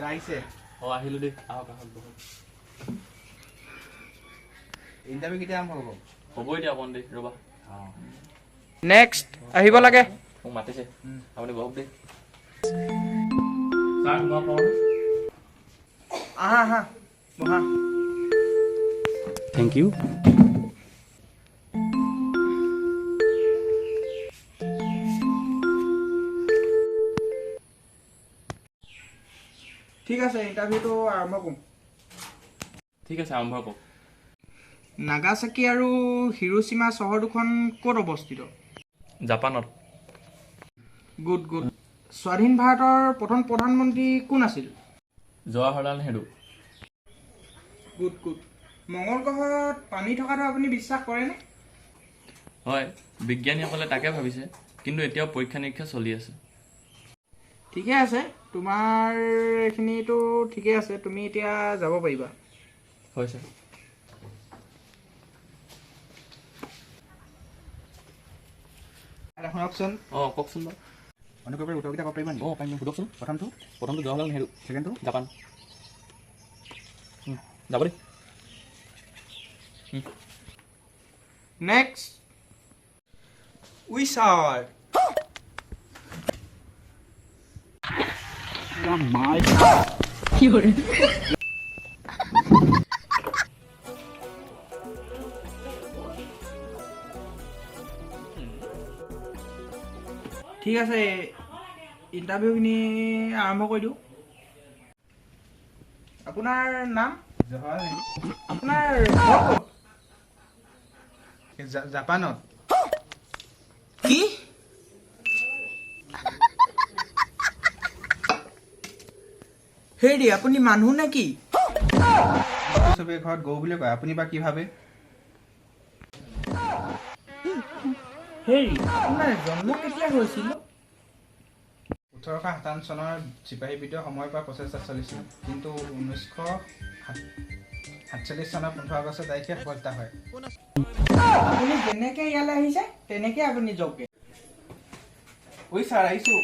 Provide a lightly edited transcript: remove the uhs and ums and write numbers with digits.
আহিছে আহিলো দেই আহক ইণ্টাৰভিউ কেতিয়া আৰম্ভ হ'ব হ'বই দিয়া অকণ দেই ৰ'বা নেক্সট আহিব লাগে মোক মাতিছে আপুনি বহক দেই ছাৰ মই কওঁ আহা বহা থেংক ইউ ঠিক আছে ইণ্টাৰভিউটো আৰম্ভ কৰোঁ ঠিক আছে আৰম্ভ কৰক নাগাচাকি আৰু হিৰোশ্বিমা চহৰ দুখন ক'ত অৱস্থিত জাপানত গুড স্বাধীন ভাৰতৰ প্ৰথম প্ৰধানমন্ত্ৰী কোন আছিল জৱাহৰলাল নেহৰু গুড মংগল গ্ৰহত পানী থকাটো আপুনি বিশ্বাস কৰেনে হয় বিজ্ঞানীসকলে তাকে ভাবিছে কিন্তু এতিয়াও পৰীক্ষা নিৰীক্ষা চলি আছে ঠিকে আছে তোমাৰ এইখিনিতো ঠিকে আছে তুমি এতিয়া যাব পাৰিবা হয় ছাৰ শুনকচোন কওকচোন বাৰু অনুগ্ৰহ কৰি উত্তৰকেইটা ক'ব পাৰিবা নেকি পাৰিম সোধকচোন প্ৰথমটো জৱাহৰলাল নেহৰু ছেকেণ্ডটো জাপান যাব দেই নেক্সট উইচ আৱাৰ ঠিক আছে ইণ্টাৰভিউখিনি আৰম্ভ কৰি দিওঁ আপোনাৰ নাম আপোনাৰ ঘৰ ক'ত? জাপানত কি হেৰি আপুনি মানুহ নে কি চবেই ঘৰত গৰু বুলি কয় আপুনি বা কি ভাবে হেৰি আপোনাৰ জন্ম কেতিয়া হৈছিল 1857 চনৰ চিপাহী বিদ্ৰোহ সময়ৰ পৰা প্ৰচেষ্টা চলিছিল কিন্তু 1947 চনৰ 15 আগষ্ট তাৰিখে সফলতা হয় আপুনি যেনেকে ইয়ালৈ আহিছে তেনেকে আপুনি যাওকে ঐ ছাৰ আহিছোঁ